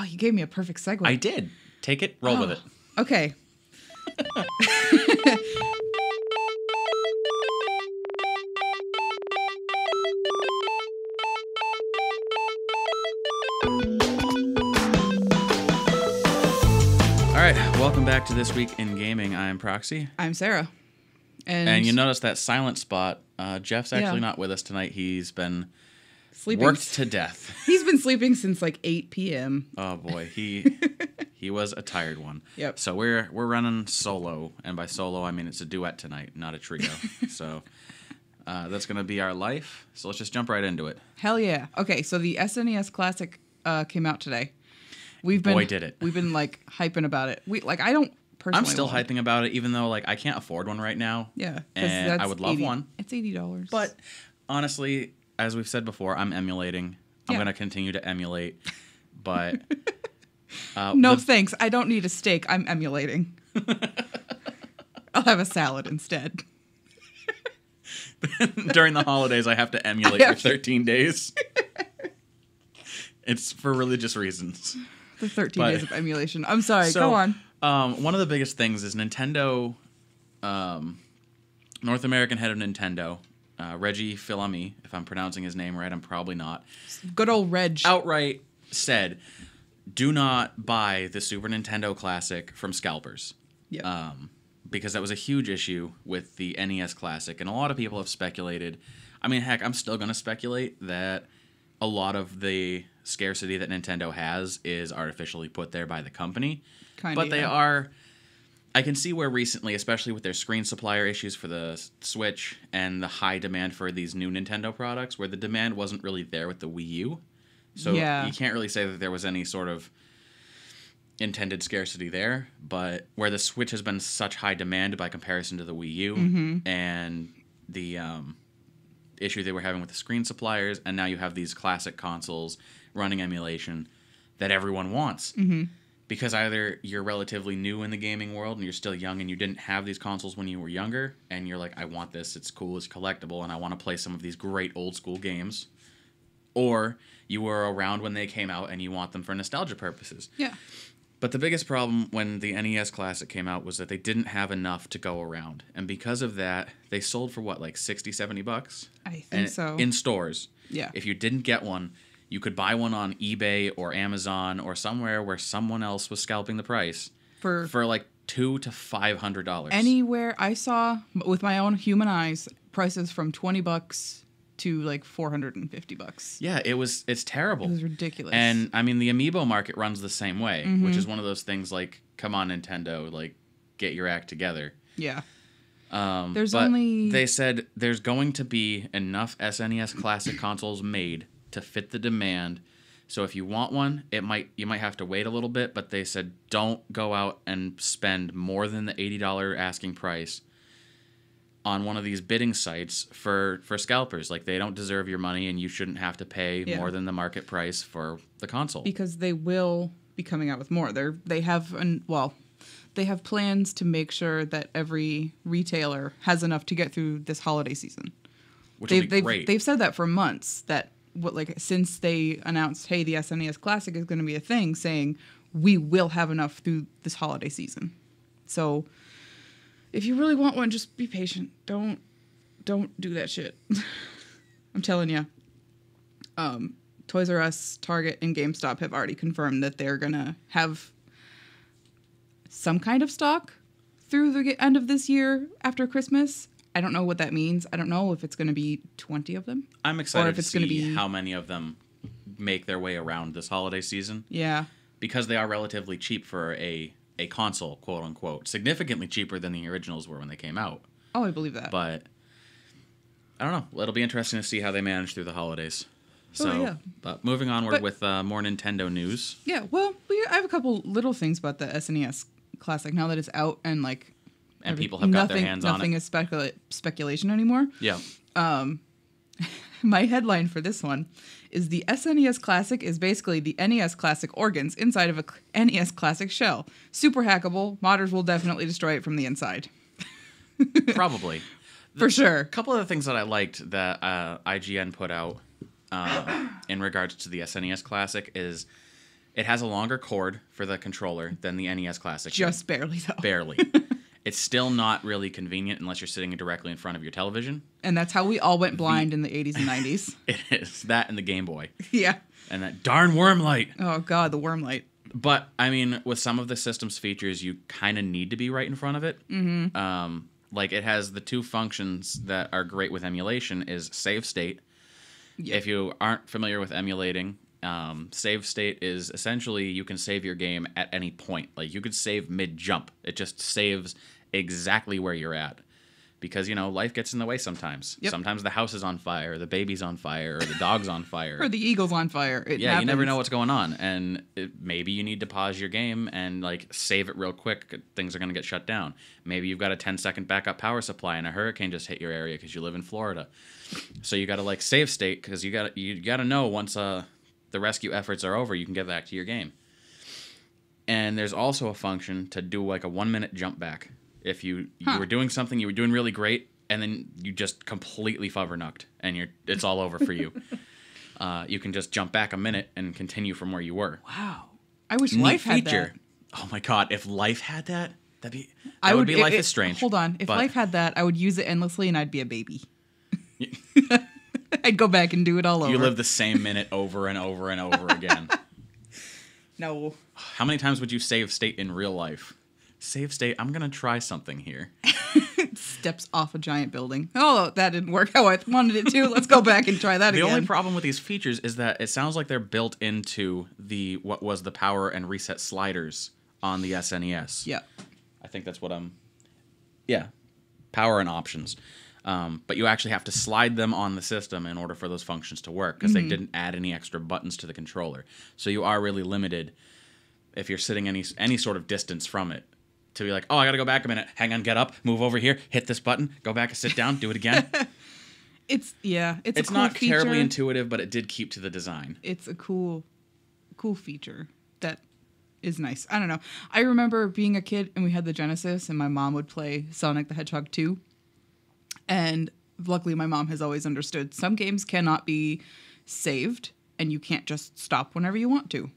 Oh, you gave me a perfect segue. I did. Take it, roll with it. Okay. All right, welcome back to This Week in Gaming. I'm Proxy. I'm Sarah. And you notice that silent spot. Jeff's actually not with us tonight. He's been worked to death. He's been sleeping since like 8 p.m. Oh boy, he was a tired one. Yep. So we're running solo, and by solo I mean it's a duet tonight, not a trio. So that's gonna be our life. So let's just jump right into it. Hell yeah. Okay, so the SNES Classic came out today. Did it. We've been like hyping about it. I don't personally. I'm still hyping about it, even though like I can't afford one right now. Yeah, and I would love one. It's $80. But honestly, as we've said before, I'm emulating. I'm gonna continue to emulate. But no thanks. I don't need a steak. I'm emulating. I'll have a salad instead. During the holidays, I have to emulate for 13 days. It's for religious reasons. The 13 days of emulation. I'm sorry. Go on. One of the biggest things is Nintendo, North American head of Nintendo, Reggie Fils-Aimé, if I'm pronouncing his name right, I'm probably not. Good old Reg. Outright said, do not buy the Super Nintendo Classic from Scalpers. Yeah. Because that was a huge issue with the NES Classic, and a lot of people have speculated. I mean, heck, I'm still going to speculate that a lot of the scarcity that Nintendo has is artificially put there by the company. But they are... I can see where recently, especially with their screen supplier issues for the Switch and the high demand for these new Nintendo products, where the demand wasn't really there with the Wii U. So you can't really say that there was any sort of intended scarcity there. But where the Switch has been such high demand by comparison to the Wii U and the issue they were having with the screen suppliers, and now you have these classic consoles running emulation that everyone wants. Because either you're relatively new in the gaming world and you're still young and you didn't have these consoles when you were younger, and you're like, I want this, it's cool, it's collectible, and I want to play some of these great old school games. Or you were around when they came out and you want them for nostalgia purposes. Yeah. But the biggest problem when the NES Classic came out was that they didn't have enough to go around. And because of that, they sold for what, like $60, $70? I think so. In stores. Yeah. If you didn't get one, you could buy one on eBay or Amazon or somewhere where someone else was scalping the price for like $200 to $500. Anywhere I saw with my own human eyes, prices from $20 to like $450. Yeah, it's terrible. It was ridiculous. And I mean, the amiibo market runs the same way, which is one of those things like, come on, Nintendo, like get your act together. Yeah. They said there's going to be enough SNES Classic consoles made to fit the demand. So if you want one, you might have to wait a little bit, but they said don't go out and spend more than the $80 asking price on one of these bidding sites for scalpers. Like, they don't deserve your money, and you shouldn't have to pay more than the market price for the console. Because they will be coming out with more. They have plans to make sure that every retailer has enough to get through this holiday season. Which will be great. They've said that for months, that since they announced, hey, the SNES Classic is going to be a thing, saying we will have enough through this holiday season. So if you really want one, just be patient. Don't do that shit. I'm telling you. Toys R Us, Target, and GameStop have already confirmed that they're going to have some kind of stock through the end of this year after Christmas. I don't know what that means. I don't know if it's going to be 20 of them. I'm excited to see how many of them make their way around this holiday season. Yeah. Because they are relatively cheap for a console, quote unquote. Significantly cheaper than the originals were when they came out. Oh, I believe that. But I don't know. It'll be interesting to see how they manage through the holidays. So, but moving onward with more Nintendo news. Yeah, well, I have a couple little things about the SNES Classic now that it's out and people have got their hands on it. Nothing is speculation anymore. Yeah. My headline for this one is the SNES Classic is basically the NES Classic organs inside of a NES Classic shell. Super hackable. Modders will definitely destroy it from the inside. Probably. For sure. A couple of the things that I liked that IGN put out in regards to the SNES Classic is It has a longer cord for the controller than the NES Classic. Just barely, though. Barely. It's still not really convenient unless you're sitting directly in front of your television. And that's how we all went blind in the 80s and 90s. It is. That and the Game Boy. Yeah. And that darn worm light. Oh, God, the worm light. But, I mean, with some of the system's features, you kind of need to be right in front of it. Mm-hmm. Like, it has the two functions that are great with emulation is save state. Yep. If you aren't familiar with emulating, save state is essentially you can save your game at any point. Like, you could save mid-jump. It just saves exactly where you're at. Because, you know, life gets in the way sometimes. Yep. Sometimes the house is on fire, the baby's on fire, or the dog's on fire. Or the eagle's on fire. It yeah, happens. You never know what's going on. And maybe you need to pause your game and, like, save it real quick. Things are going to get shut down. Maybe you've got a 10-second backup power supply and a hurricane just hit your area because you live in Florida. So you got to, like, save state because you got to know once the rescue efforts are over, you can get back to your game. And there's also a function to do, like, a 1-minute jump back. If you were doing something, you were doing really great, and then you just completely fubbernucked, and it's all over for you. You can just jump back a minute and continue from where you were. Wow. I wish Life had that. Oh my God, if Life had that, that would be Life is Strange. Hold on. If Life had that, I would use it endlessly, and I'd be a baby. I'd go back and do it all over. You live the same minute over and over and over again. No. How many times would you save state in real life? Save state, I'm going to try something here. Steps off a giant building. Oh, that didn't work how I wanted it to. Let's go back and try that again. The only problem with these features is that it sounds like they're built into what was the power and reset sliders on the SNES. Yeah. I think that's what Yeah, power and options. But you actually have to slide them on the system in order for those functions to work because they didn't add any extra buttons to the controller. So you are really limited if you're sitting any sort of distance from it. To be like, oh, I got to go back a minute. Hang on, get up, move over here, hit this button, go back and sit down, do it again. It's a cool not feature. Terribly intuitive, but it did keep to the design. It's a cool feature that is nice. I don't know. I remember being a kid and we had the Genesis and my mom would play Sonic the Hedgehog 2. And luckily my mom has always understood some games cannot be saved and you can't just stop whenever you want to.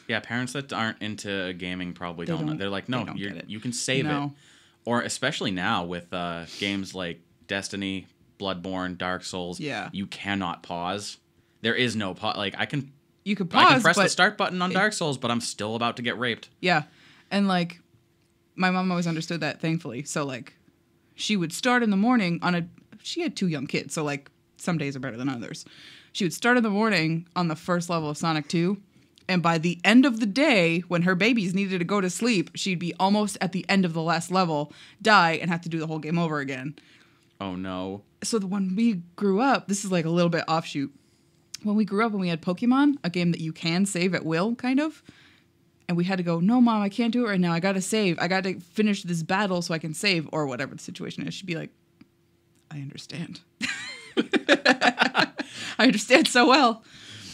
Yeah, parents that aren't into gaming probably don't know. They're like, no, you can save it. Or especially now with games like Destiny, Bloodborne, Dark Souls, you cannot pause. There is no pause. Like, you can pause, I can press the start button on Dark Souls, but I'm still about to get raped. Yeah. And, like, my mom always understood that, thankfully. So, like, she would start in the morning she had 2 young kids, so, like, some days are better than others. She would start in the morning on the first level of Sonic 2. And by the end of the day, when her babies needed to go to sleep, she'd be almost at the end of the last level, die, and have to do the whole game over again. Oh, no. So when we grew up, this is like a little bit offshoot. When we grew up and we had Pokemon, a game that you can save at will, kind of, and we had to go, no, Mom, I can't do it right now. I got to save. I got to finish this battle so I can save, or whatever the situation is. She'd be like, I understand. I understand so well.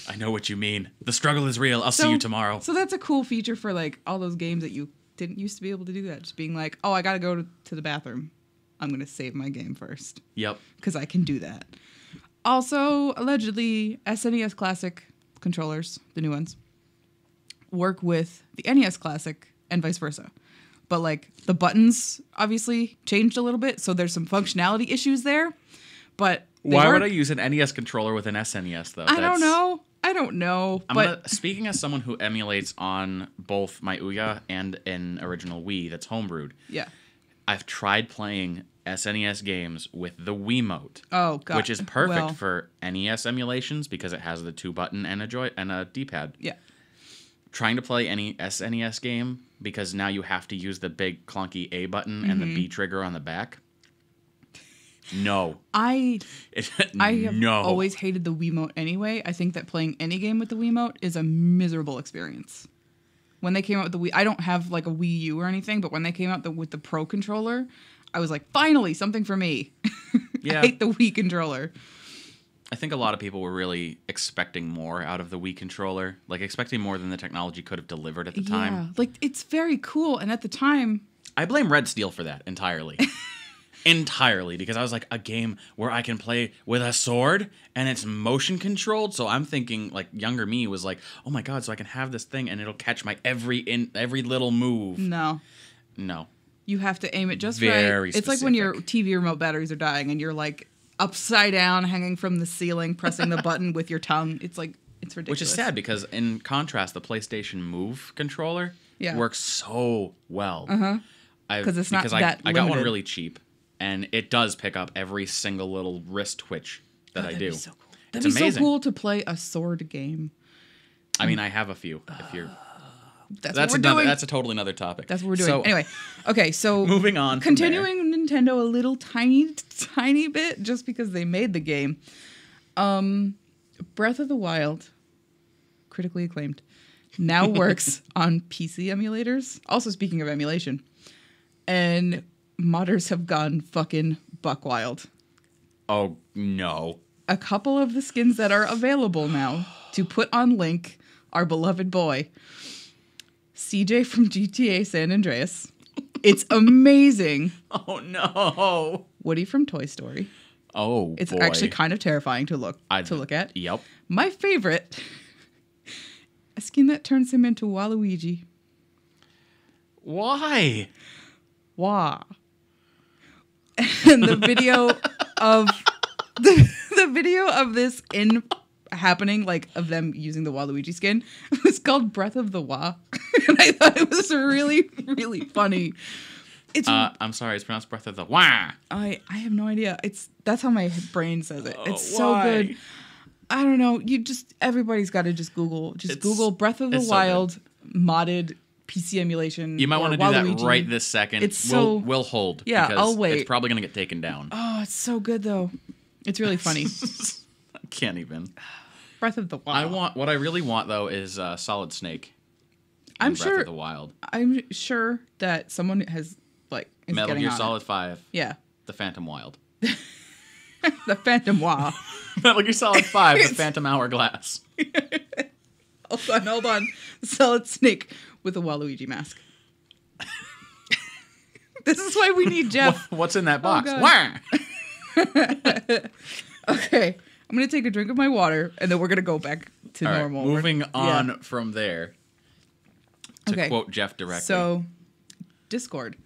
I know what you mean. The struggle is real. I'll see you tomorrow. So that's a cool feature for, like, all those games that you didn't used to be able to do that. Just being like, oh, I got to go to the bathroom. I'm going to save my game first. Yep. Because I can do that. Also, allegedly, SNES Classic controllers, the new ones, work with the NES Classic and vice versa. But, like, the buttons obviously changed a little bit, so there's some functionality issues there. But why would I use an NES controller with an SNES, though? I don't know. Speaking as someone who emulates on both my Ouya and an original Wii that's homebrewed, I've tried playing SNES games with the Wiimote. Oh, God. Which is perfect for NES emulations because it has the 2-button and a D-pad. Yeah. Trying to play any SNES game because now you have to use the big clunky A button and the B trigger on the back. No. I have always hated the Wiimote anyway. I think that playing any game with the Wiimote is a miserable experience. When they came out with the Wii, I don't have like a Wii U or anything, but when they came out with the Pro controller, I was like, finally, something for me. Yeah. I hate the Wii controller. I think a lot of people were really expecting more out of the Wii controller, like expecting more than the technology could have delivered at the time. Yeah, like it's very cool, and at the time, I blame Red Steel for that entirely. entirely, because I was like, a game where I can play with a sword and it's motion controlled. So I'm thinking, like, younger me was like, oh my god, so I can have this thing and it'll catch my every little move. No. You have to aim it just Very right. It's like when your TV remote batteries are dying and you're like upside down, hanging from the ceiling, pressing the button with your tongue. It's like, it's ridiculous. Which is sad, because in contrast, the PlayStation Move controller works so well. Because it's not that I got one really cheap, and it does pick up every single little wrist twitch that I do. Be so cool. That'd be so cool to play a sword game. I mean, I have a few. If you're, that's what we're doing. That's a totally another topic. That's what we're doing. So, anyway, okay, so moving on. Continuing Nintendo a little tiny bit, just because they made the game. Breath of the Wild, critically acclaimed, now works on PC emulators. Also, speaking of emulation, and modders have gone fucking buck wild. Oh no! A couple of the skins that are available now to put on Link, our beloved boy, CJ from GTA San Andreas. It's amazing. Oh no! Woody from Toy Story. Oh, it's boy. Actually kind of terrifying to look at. Yep. My favorite, a skin that turns him into Waluigi. Why? Wah. And the video of the video of this happening, like of them using the Waluigi skin, was called Breath of the Wah. And I thought it was really, really funny. It's I'm sorry, it's pronounced Breath of the Wah. I have no idea. That's how my brain says it. It's why? so good. I don't know. Everybody's got to just Google Breath of the Wild modded PC emulation. You might want to do Waluigi. that right this second. We'll hold. Yeah, because I'll wait. It's probably gonna get taken down. Oh, it's so good though. It's really funny. I can't even. Breath of the Wild. What I really want though is Solid Snake. I'm Breath sure. of the Wild. I'm sure that someone is Metal Gear Solid it. 5. Yeah. The Phantom Wild. The Phantom Wah. Metal Gear Solid 5. The Phantom Hourglass. Hold on. Solid Snake with a Waluigi mask. This is why we need Jeff. What's in that box? Okay. I'm going to take a drink of my water, and then we're going to go back to normal. Right, moving on from there. To quote Jeff directly. So, Discord.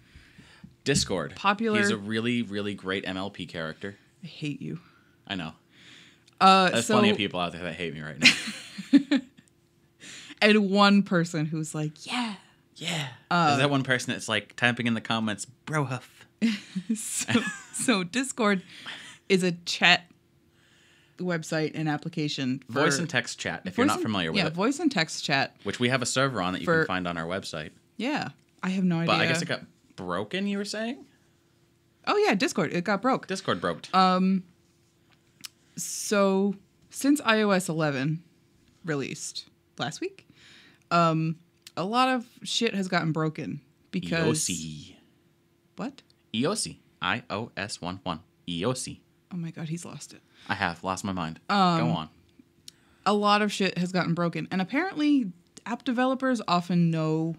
Popular. He's a really, really great MLP character. I hate you. I know. There's plenty of people out there that hate me right now. And one person who's like, yeah. Is that one person that's like typing in the comments, bro huff? So Discord is a chat website and application. Voice and text chat, if you're not familiar with it. Yeah, voice and text chat. Which we have a server on that you can find on our website. Yeah. I have no idea. But I guess it got broken, you were saying? Oh, yeah, Discord. It got broke. Discord broke. So, since iOS 11 released last week, a lot of shit has gotten broken because... EOC. What? EOC. iOS 11. EOC. Oh my god, he's lost it. I have lost my mind. Go on. A lot of shit has gotten broken. And apparently, app developers often know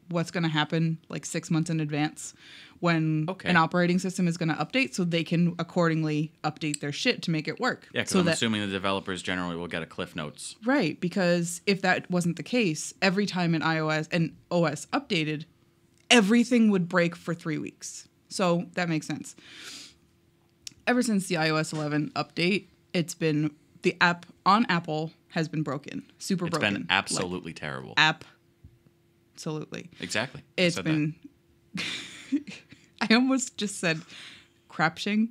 what's going to happen like 6 months in advance when an operating system is going to update, so they can accordingly update their shit to make it work. Yeah, because I'm assuming the developers generally will get a Cliff Notes. Right, because if that wasn't the case, every time an iOS and OS updated, everything would break for 3 weeks. So that makes sense. Ever since the iOS 11 update, it's been the app on Apple has been broken. Super broken. It's been absolutely terrible. Absolutely. Exactly. It's been... I almost just said crapshing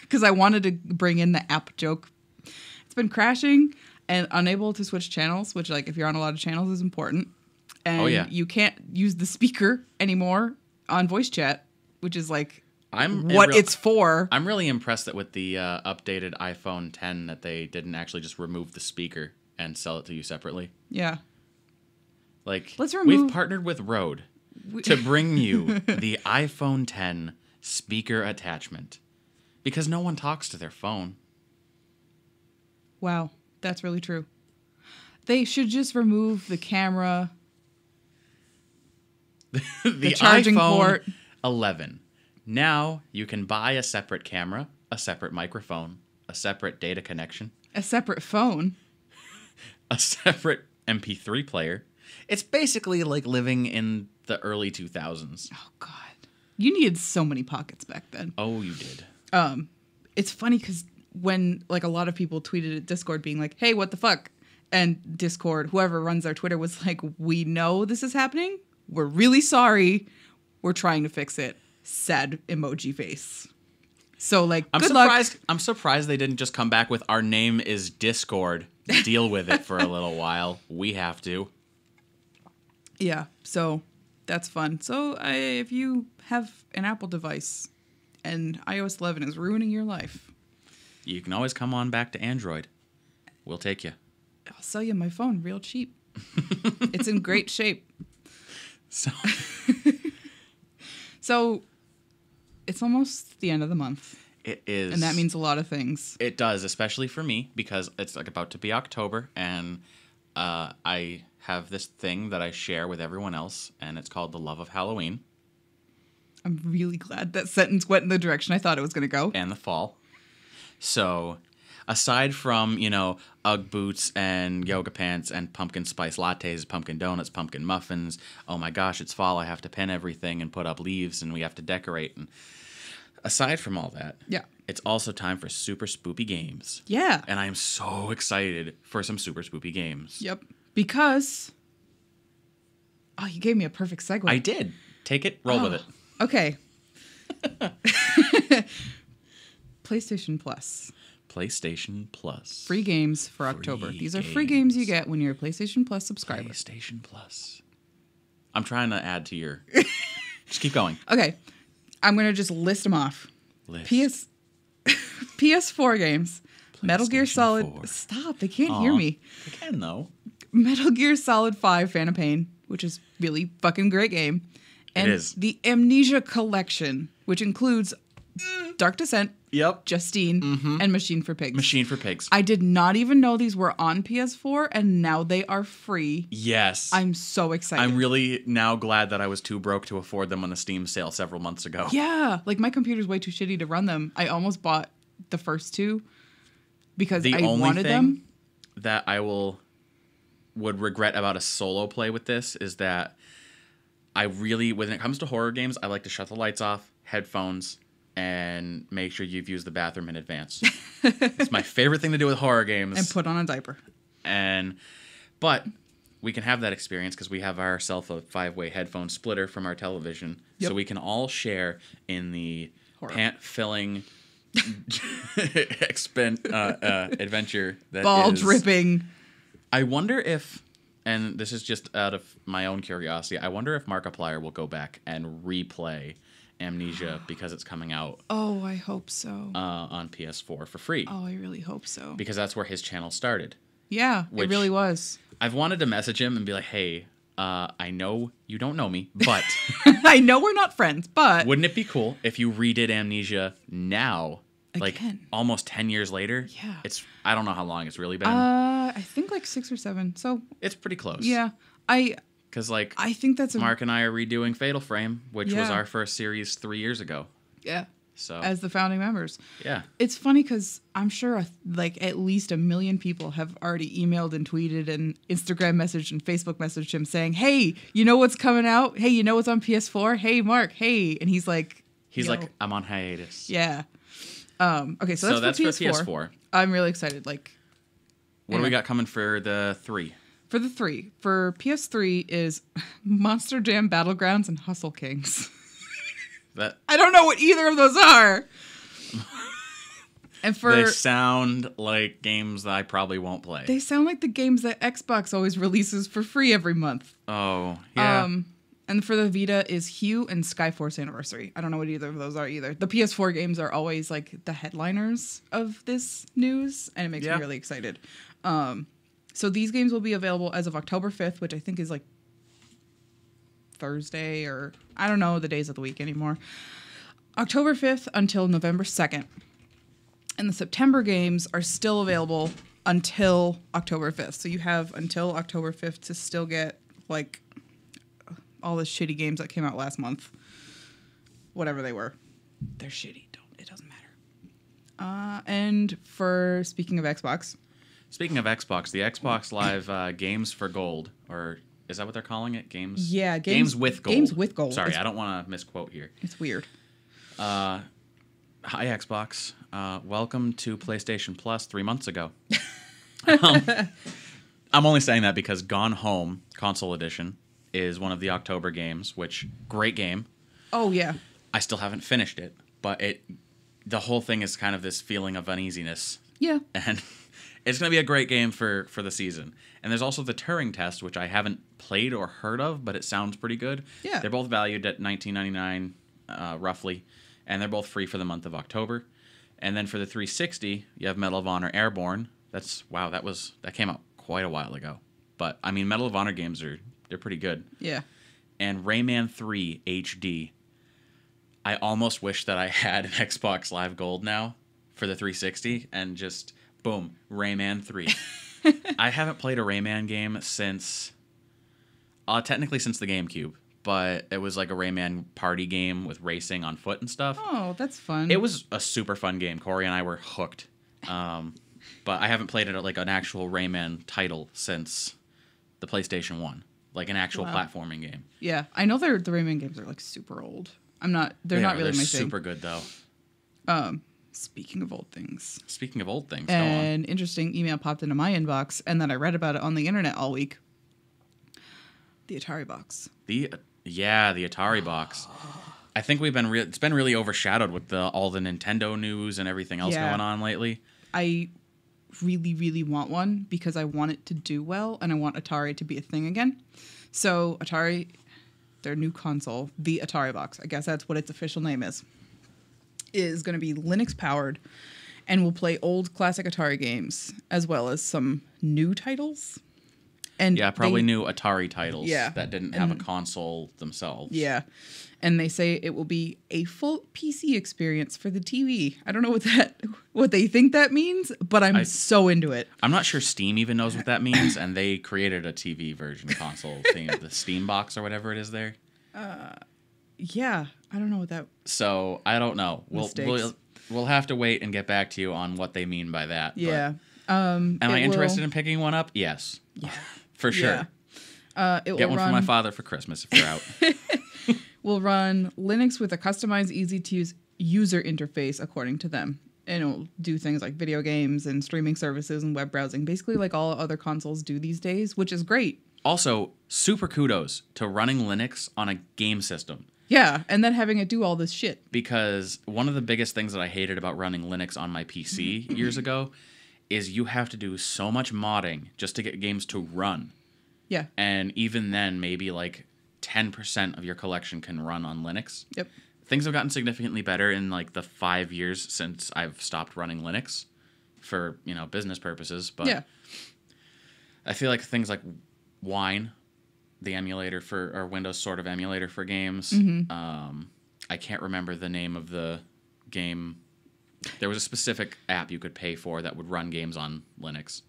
because I wanted to bring in the app joke. It's been crashing and unable to switch channels, which, like, if you're on a lot of channels is important. And you can't use the speaker anymore on voice chat, which is, like, it's for. I'm really impressed that with the updated iPhone 10 that they didn't actually just remove the speaker and sell it to you separately. Yeah. Like, we've partnered with Rode to bring you the iPhone 10 speaker attachment because no one talks to their phone. Wow, that's really true. They should just remove the camera, the charging iPhone port. 11, Now you can buy a separate camera, a separate microphone, a separate data connection, A separate phone. a separate MP3 player. It's basically like living in the early 2000s. Oh, God. You needed so many pockets back then. Oh, you did. It's funny because when like a lot of people tweeted at Discord being like, hey, what the fuck? And Discord, whoever runs our Twitter, was like, we know this is happening. We're really sorry. We're trying to fix it. Sad emoji face. So like, good luck. I'm surprised they didn't just come back with our name is Discord. Deal with it for a little while. We have to. Yeah. So that's fun. So if you have an Apple device and iOS 11 is ruining your life, You can always come on back to Android. We'll take you. I'll sell you my phone real cheap. It's in great shape. So it's almost the end of the month. It is. And that means a lot of things. It does, especially for me, because it's like about to be October, and I have this thing that I share with everyone else, and it's called the love of Halloween. I'm really glad that sentence went in the direction I thought it was going to go. And the fall. So, aside from, Ugg boots and yoga pants and pumpkin spice lattes, pumpkin donuts, pumpkin muffins, oh my gosh, it's fall, I have to pin everything and put up leaves and we have to decorate. And aside from all that, yeah, it's also time for super spoopy games. Yeah. And I am so excited for some super spoopy games. Yep. Because... Oh, you gave me a perfect segue. I did. Take it, roll with it. Okay. PlayStation Plus. PlayStation Plus. Free games for October. These are free games you get when you're a PlayStation Plus subscriber. PlayStation Plus. I'm trying to add to your... Just keep going. Okay. I'm going to just list them off. PS4 games. Metal Gear Solid... 4. Stop. They can't hear me. They can, though. Metal Gear Solid 5 Phantom Pain, which is really fucking great game. And it is. The Amnesia Collection, which includes Dark Descent, Yep. Justine, and Machine for Pigs. Machine for Pigs. I did not even know these were on PS4, and now they are free. Yes. I'm so excited. I'm really now glad that I was too broke to afford them on the Steam sale several months ago. Yeah. Like, my computer's way too shitty to run them. I almost bought the first two because I wanted them. That I would regret about a solo play with this is that I really, when it comes to horror games, I like to shut the lights off, headphones, and make sure you've used the bathroom in advance. It's my favorite thing to do with horror games. And put on a diaper. But we can have that experience because we have ourselves a 5-way headphone splitter from our television. Yep. So we can all share in the pant-filling adventure that ball is... dripping. I wonder if, and this is just out of my own curiosity, I wonder if Markiplier will go back and replay Amnesia because it's coming out. Oh, I hope so. On PS4 for free. Oh, I really hope so. Because that's where his channel started. Yeah, it really was. I've wanted to message him and be like, hey, I know you don't know me, but... I know we're not friends, but... Wouldn't it be cool if you redid Amnesia now? Again. Like almost 10 years later? Yeah. I don't know how long it's really been. I think like 6 or 7. So it's pretty close. Yeah. Because like I think that's Mark and I are redoing Fatal Frame, which was our first series 3 years ago. Yeah. So as the founding members. Yeah. It's funny because I'm sure like at least 1 million people have already emailed and tweeted and Instagram messaged and Facebook messaged him saying, hey, you know what's coming out? Hey, you know what's on PS4? Hey, Mark. Hey. And he's like, I'm on hiatus. Yeah. Okay, so that's for PS4. I'm really excited. Like, what do we got coming for the 3? For the 3. For PS3 is Monster Jam Battlegrounds and Hustle Kings. I don't know what either of those are. And they sound like games that I probably won't play. They sound like the games that Xbox always releases for free every month. Oh, yeah. And for the Vita is Hue and Skyforce Anniversary. I don't know what either of those are either. The PS4 games are always like the headliners of this news, and it makes me really excited. So these games will be available as of October 5th, which I think is like Thursday, or I don't know the days of the week anymore. October 5th until November 2nd. And the September games are still available until October 5th. So you have until October 5th to still get like all the shitty games that came out last month. Whatever they were. they're shitty. It doesn't matter. And for speaking of Xbox, the Xbox Live Games for Gold, or is that what they're calling it? Games? Yeah, Games with Gold. Games with Gold. Sorry, I don't want to misquote here. It's weird. Hi, Xbox. Welcome to PlayStation Plus 3 months ago. I'm only saying that because Gone Home Console Edition is one of the October games, which, great game. Oh, yeah. I still haven't finished it, but the whole thing is kind of this feeling of uneasiness. Yeah. And it's going to be a great game for the season. And there's also the Turing Test, which I haven't played or heard of, but it sounds pretty good. Yeah. They're both valued at $19.99, roughly, and they're both free for the month of October. And then for the 360, you have Medal of Honor Airborne. That came out quite a while ago. But, I mean, Medal of Honor games they're pretty good. Yeah. And Rayman 3 HD. I almost wish that I had an Xbox Live Gold now for the 360 and just, boom, Rayman 3. I haven't played a Rayman game since the GameCube, but it was like a Rayman party game with racing on foot and stuff. Oh, that's fun. It was a super fun game. Corey and I were hooked. But I haven't played it at like an actual Rayman title since the PlayStation 1. Like an actual platforming game. Yeah, I know the Rayman games are like super old. They're not really my thing. They're super good though. Speaking of old things. An interesting email popped into my inbox, and then I read about it on the internet all week. The Atari box. The Atari box. I think it's been really overshadowed with all the Nintendo news and everything else going on lately. I really, really want one because I want it to do well, and I want Atari to be a thing again. So Atari, their new console, the Atari box, I guess that's what its official name is going to be Linux powered and will play old classic Atari games as well as some new titles. And probably new Atari titles that didn't have a console themselves. Yeah. And they say it will be a full PC experience for the TV. I don't know what they think that means, but I'm so into it. I'm not sure Steam even knows what that means, and they created a TV version console thing, the Steam box or whatever it is there. Yeah, I don't know what that. So I don't know. We'll have to wait and get back to you on what they mean by that. Yeah. Am I interested in picking one up? Yes. Yeah. For sure. Yeah. Get one for my father for Christmas if you're out. Will run Linux with a customized, easy-to-use user interface, according to them. And it'll do things like video games and streaming services and web browsing, basically like all other consoles do these days, which is great. Also, super kudos to running Linux on a game system. Yeah, and then having it do all this shit. Because one of the biggest things that I hated about running Linux on my PC years ago is you have to do so much modding just to get games to run. Yeah. And even then, maybe like 10% of your collection can run on Linux. Yep. Things have gotten significantly better in like the 5 years since I've stopped running Linux for, business purposes. But I feel like things like Wine, the emulator or Windows sort of emulator for games. I can't remember the name of the game. There was a specific app you could pay for that would run games on Linux.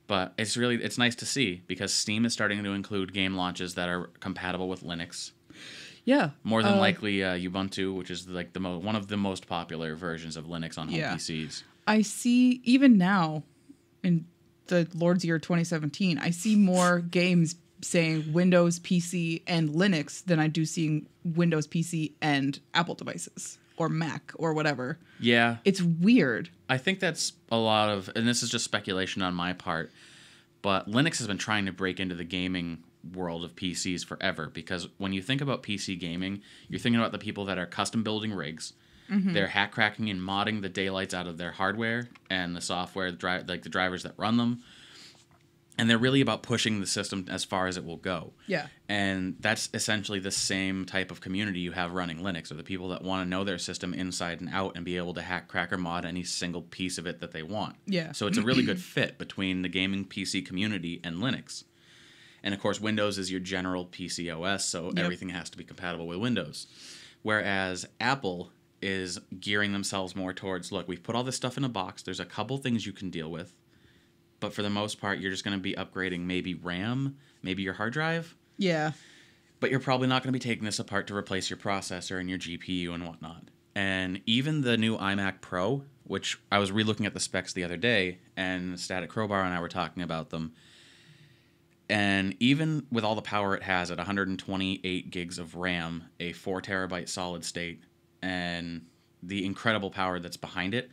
But it's nice to see because Steam is starting to include game launches that are compatible with Linux. Yeah. More than likely Ubuntu, which is like one of the most popular versions of Linux on home PCs. I see even now in the Lord's Year 2017, I see more games saying Windows PC and Linux than I do seeing Windows PC and Apple devices or Mac or whatever. Yeah. It's weird. I think that's a lot of, and this is just speculation on my part, but Linux has been trying to break into the gaming world of PCs forever because when you think about PC gaming, you're thinking about the people that are custom building rigs. They're hack cracking and modding the daylights out of their hardware and the software, like the drivers that run them. And they're really about pushing the system as far as it will go. Yeah. And that's essentially the same type of community you have running Linux, or the people that want to know their system inside and out and be able to hack, crack, or mod any single piece of it that they want. Yeah. So it's a really good fit between the gaming PC community and Linux. And of course, Windows is your general PC OS, so everything has to be compatible with Windows. Whereas Apple is gearing themselves more towards, look, we've put all this stuff in a box. There's a couple things you can deal with. But for the most part, you're just going to be upgrading maybe RAM, maybe your hard drive. Yeah. But you're probably not going to be taking this apart to replace your processor and your GPU and whatnot. And even the new iMac Pro, which I was relooking at the specs the other day, and Static Crowbar and I were talking about them. And even with all the power it has at 128 gigs of RAM, a 4 terabyte solid state, and the incredible power that's behind it,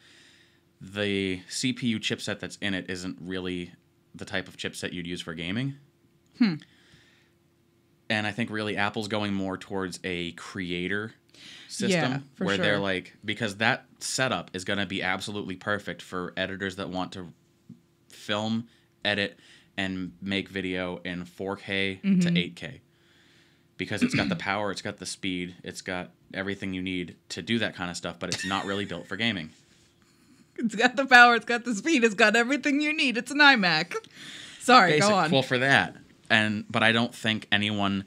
the CPU chipset that's in it isn't really the type of chipset you'd use for gaming. And I think really Apple's going more towards a creator system where they're like, because that setup is going to be absolutely perfect for editors that want to film, edit, and make video in 4K to 8K. Because it's got the power, it's got the speed, it's got everything you need to do that kind of stuff, but it's not really built for gaming. It's got the power, it's got the speed, it's got everything you need. It's an iMac. Sorry, go on. Well, for that. But I don't think anyone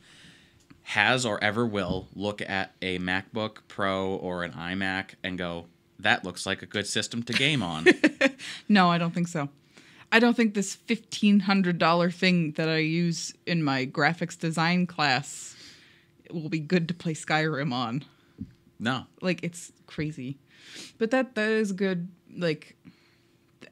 has or ever will look at a MacBook Pro or an iMac and go, that looks like a good system to game on. No, I don't think so. I don't think this $1,500 thing that I use in my graphics design class will be good to play Skyrim on. No. Like, it's crazy. But that is good. Like,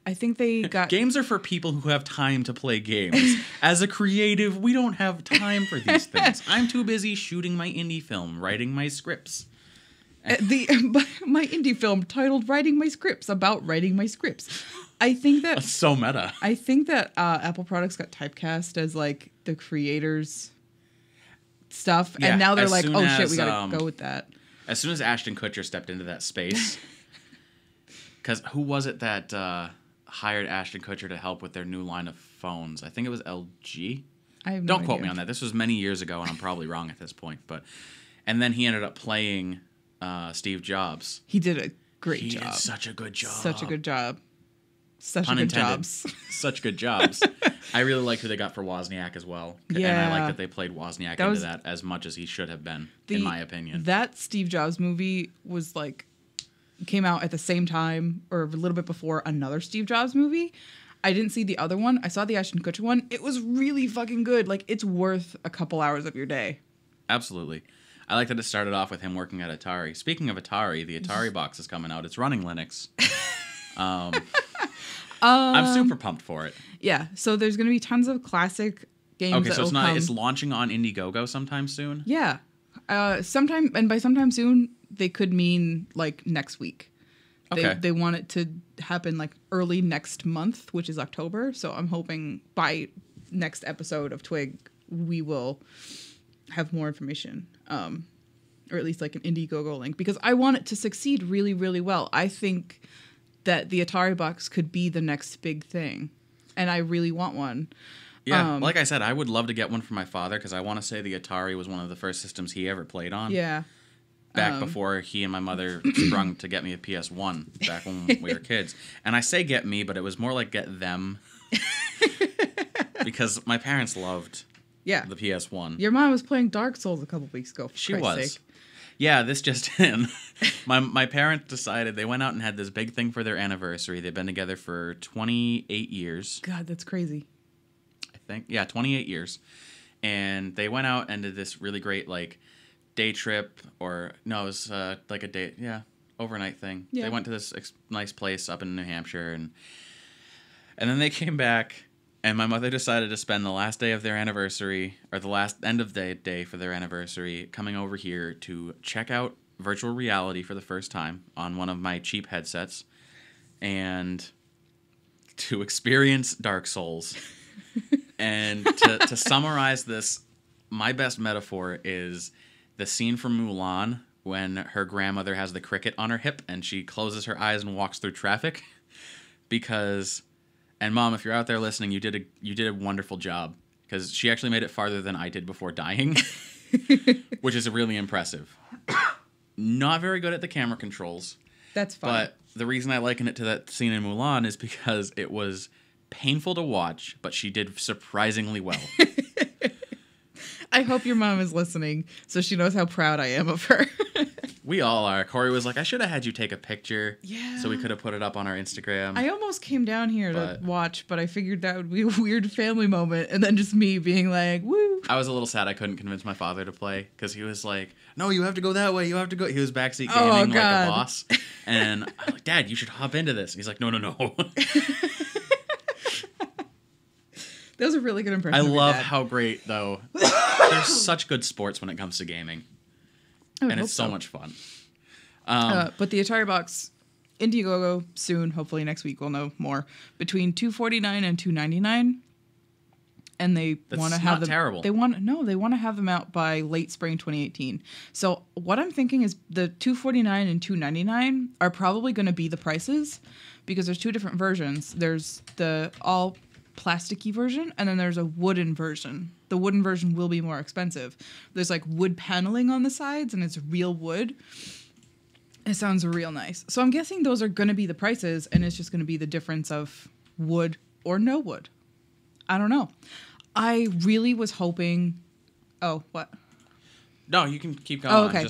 I think they got... Games are for people who have time to play games. As a creative, we don't have time for these things. I'm too busy shooting my indie film, writing my scripts. My indie film titled Writing My Scripts, about writing my scripts. I think that... That's so meta. I think that Apple products got typecast as, like, the creators' stuff. Yeah, and now they're like, oh, shit, we gotta go with that. As soon as Ashton Kutcher stepped into that space... Because who was it that hired Ashton Kutcher to help with their new line of phones? I think it was LG. I have no Don't idea. quote me on that. This was many years ago, and I'm probably wrong at this point. And then he ended up playing Steve Jobs. He did a great job. He did such a good job. Such a good job. Such Pun a good intended. jobs. Such good jobs. I really like who they got for Wozniak as well. Yeah. And I like that they played Wozniak into that as much as he should have been, in my opinion. That Steve Jobs movie was like... came out at the same time or a little bit before another Steve Jobs movie. I didn't see the other one. I saw the Ashton Kutcher one. It was really fucking good. Like, it's worth a couple hours of your day. Absolutely. I like that it started off with him working at Atari. Speaking of Atari, the Atari box is coming out. It's running Linux. I'm super pumped for it. Yeah, so there's going to be tons of classic games. Okay, so it's launching on Indiegogo sometime soon? Yeah. Sometime, and by sometime soon, they could mean like next week. They want it to happen like early next month, which is October. So I'm hoping by next episode of Twig, we will have more information, or at least like an Indiegogo link, because I want it to succeed really, really well. I think that the Atari box could be the next big thing, and I really want one. Yeah, like I said, I would love to get one for my father, because I want to say the Atari was one of the first systems he ever played on. Yeah. Back before he and my mother sprung to get me a PS1 back when we were kids. And I say get me, but it was more like get them. Because my parents loved the PS1. Your mom was playing Dark Souls a couple weeks ago, for She Christ's was. sake. Yeah, this just in. My parents decided, they went out and had this big thing for their anniversary. They've been together for 28 years. God, that's crazy. I think. Yeah, 28 years. And they went out and did this really great, like, day trip, or no, it was like a day, overnight thing. Yeah. They went to this nice place up in New Hampshire, and then they came back, and my mother decided to spend the last day of their anniversary, or the last end of the day for their anniversary, coming over here to check out virtual reality for the first time on one of my cheap headsets, and to experience Dark Souls. And to summarize this, my best metaphor is the scene from Mulan when her grandmother has the cricket on her hip and she closes her eyes and walks through traffic. Because, and Mom, if you're out there listening, you did a wonderful job, because she actually made it farther than I did before dying, which is really impressive. Not very good at the camera controls. That's fine. But the reason I liken it to that scene in Mulan is because it was painful to watch, but she did surprisingly well. I hope your mom is listening so she knows how proud I am of her. We all are. Corey was like, I should have had you take a picture. Yeah. So we could have put it up on our Instagram. I almost came down here to watch, but I figured that would be a weird family moment. And then just me being like, woo. I was a little sad I couldn't convince my father to play because he was like, no, you have to go that way. You have to go. He was backseat gaming like a boss. And I'm like, Dad, you should hop into this. And he's like, no. That was a really good impression. I love how great, though. There's such good sports when it comes to gaming. And it's so much fun. But the Atari box, Indiegogo soon, hopefully next week we'll know more, between $249 and $299. And they want to have them. Terrible. They want to have them out by late spring 2018. So what I'm thinking is the $249 and $299 are probably going to be the prices because there's two different versions. There's the all plasticky version, and then there's a wooden version. The wooden version will be more expensive. There's like wood paneling on the sides, and it's real wood. It sounds real nice. So I'm guessing those are going to be the prices, and it's just going to be the difference of wood or no wood. I don't know. I really was hoping... Oh, what? No, you can keep going. Oh, okay.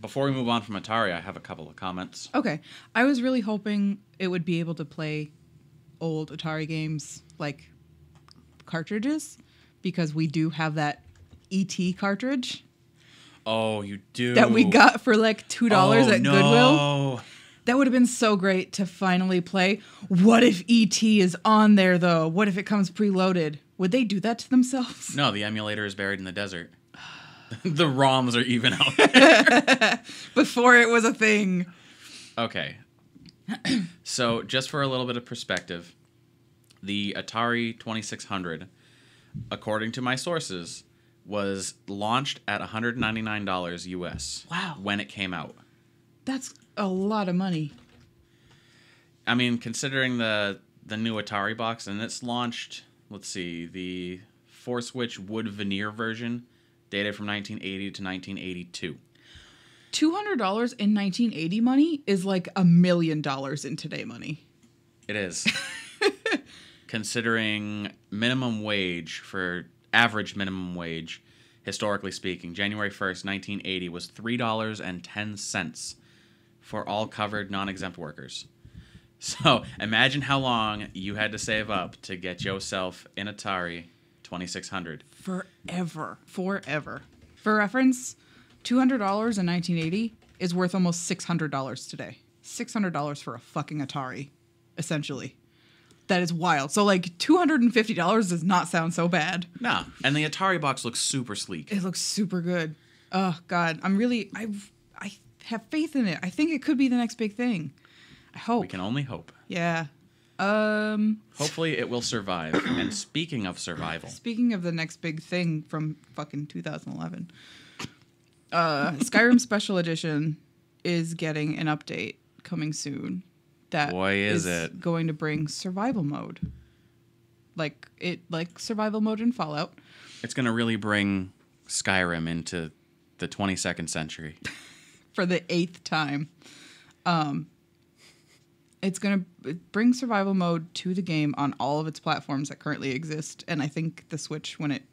Before we move on from Atari, I have a couple of comments. Okay. I was really hoping it would be able to play old Atari games like cartridges, because we do have that E.T. cartridge. Oh, you do? That we got for like $2 at no. Goodwill. That would have been so great to finally play. What if E.T. is on there, though? What if it comes preloaded? Would they do that to themselves? No, the emulator is buried in the desert. The ROMs are even out there. Before it was a thing. Okay. So, just for a little bit of perspective, the Atari 2600, according to my sources, was launched at $199 US. Wow. When it came out. That's a lot of money. I mean, considering the new Atari box, and it's launched, let's see, the 4-switch wood veneer version, dated from 1980 to 1982. $200 in 1980 money is like $1 million in today money. It is. Considering minimum wage for average minimum wage, historically speaking, January 1st, 1980 was $3.10 for all covered non-exempt workers. So imagine how long you had to save up to get yourself an Atari 2600. Forever. For reference, $200 in 1980 is worth almost $600 today. $600 for a fucking Atari, essentially. That is wild. So, like, $250 does not sound so bad. No. And the Atari box looks super sleek. It looks super good. Oh, God. I have faith in it. I think it could be the next big thing. I hope. We can only hope. Yeah. Hopefully it will survive. And speaking of survival. Speaking of the next big thing from fucking 2011. Skyrim Special Edition is getting an update coming soon. That Boy, is it going to bring survival mode. Like survival mode in Fallout. It's going to really bring Skyrim into the 22nd century. For the 8th time. It's going to bring survival mode to the game on all of its platforms that currently exist, and I think the Switch when it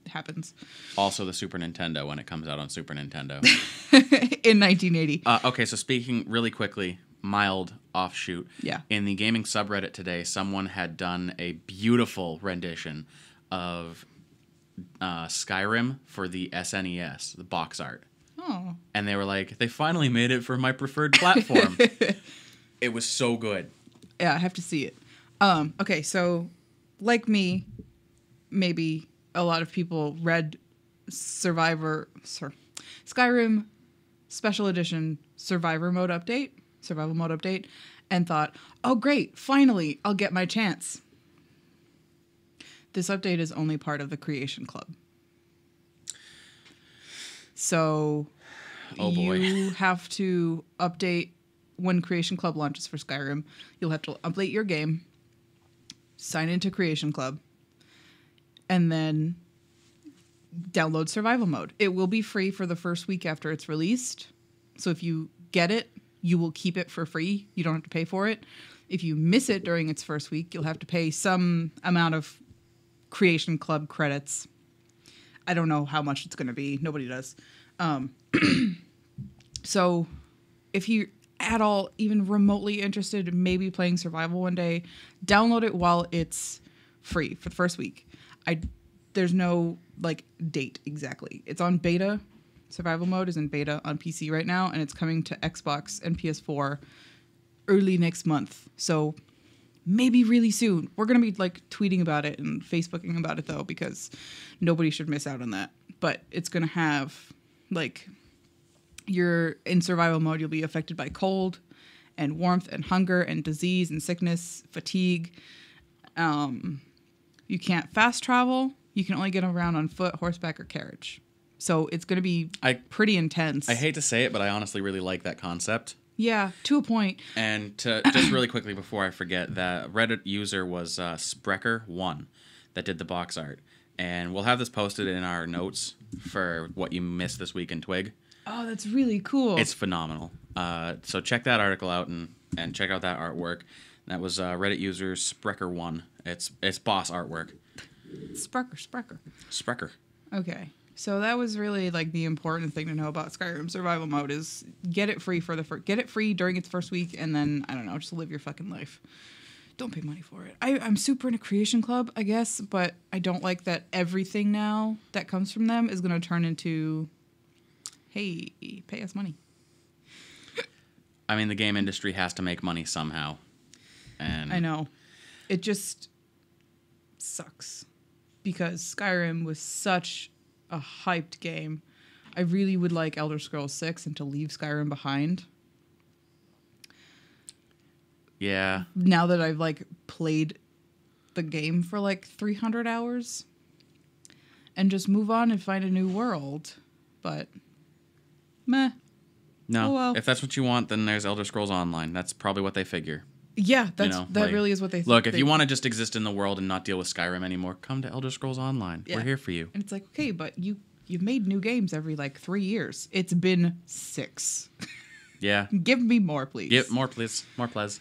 happens. Also the Super Nintendo when it comes out on Super Nintendo. In 1980. Okay, so speaking really quickly, mild offshoot. Yeah. In the gaming subreddit today, someone had done a beautiful rendition of Skyrim for the SNES, the box art. Oh. And they were like, they finally made it for my preferred platform. It was so good. Yeah, I have to see it. Okay, so like me, maybe a lot of people read Skyrim Special Edition Survival Mode Update, and thought, oh great, finally, I'll get my chance. This update is only part of the Creation Club. So you have to update when Creation Club launches for Skyrim. You'll have to update your game, sign into Creation Club, and then download survival mode. It will be free for the first week after it's released. So if you get it, you will keep it for free. You don't have to pay for it. If you miss it during its first week, you'll have to pay some amount of Creation Club credits. I don't know how much it's going to be. Nobody does. So if you're at all even remotely interested in maybe playing survival one day, download it while it's free for the first week. There's no like date exactly. It's on beta. Survival mode is in beta on PC right now, and it's coming to Xbox and PS4 early next month. So maybe really soon. We're going to be like tweeting about it and Facebooking about it though, because nobody should miss out on that. But it's going to have like, you're in survival mode, you'll be affected by cold and warmth and hunger and disease and sickness, fatigue. You can't fast travel. You can only get around on foot, horseback, or carriage. So it's going to be pretty intense. I hate to say it, but I honestly really like that concept. Yeah, to a point. And to just really quickly before I forget, that Reddit user was Sprecher1 that did the box art. And we'll have this posted in our notes for what you missed this week in Twig. Oh, that's really cool. It's phenomenal. So check that article out and check out that artwork. That was Reddit user Sprecher1. It's boss artwork. Sprecher. Okay. So that was really like the important thing to know about Skyrim survival mode is get it free get it free during its first week, and then I don't know, just live your fucking life. Don't pay money for it. I'm super in a creation club, I guess, but I don't like that everything now that comes from them is going to turn into, hey, pay us money. I mean, the game industry has to make money somehow. And I know. It just sucks because Skyrim was such a hyped game. I really would like Elder Scrolls 6 and to leave Skyrim behind. Yeah. Now that I've like played the game for like 300 hours and just move on and find a new world. But meh. No. Oh, well. If that's what you want, then there's Elder Scrolls Online. That's probably what they figure. Yeah, that really is what they look, if you want to just exist in the world and not deal with Skyrim anymore, come to Elder Scrolls Online. Yeah. We're here for you. And it's like, okay, but you've made new games every like 3 years. It's been 6. Yeah. Give me more, please. More, please. More, please.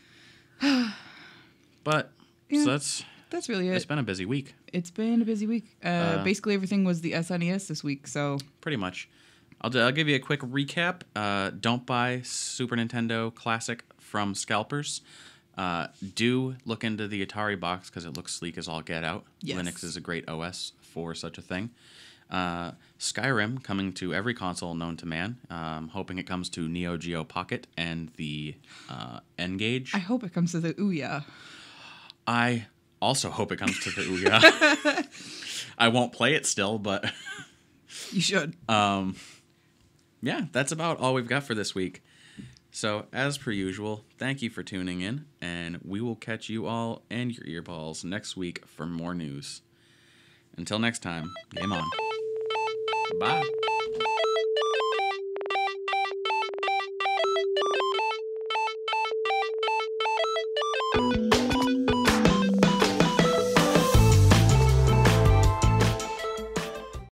But yeah, so that's really it. It's been a busy week. It's been a busy week. Basically everything was the SNES this week, so pretty much. I'll give you a quick recap. Don't buy Super Nintendo Classic from Scalpers. Do look into the Atari box because it looks sleek as all get out. Yes. Linux is a great OS for such a thing. Skyrim coming to every console known to man. Hoping it comes to Neo Geo Pocket and the N-Gage. I hope it comes to the Ouya. I also hope it comes to the Ouya. I won't play it still, but you should. Yeah, that's about all we've got for this week. So, as per usual, thank you for tuning in, and we will catch you all and your earballs next week for more news. Until next time, game on. Bye.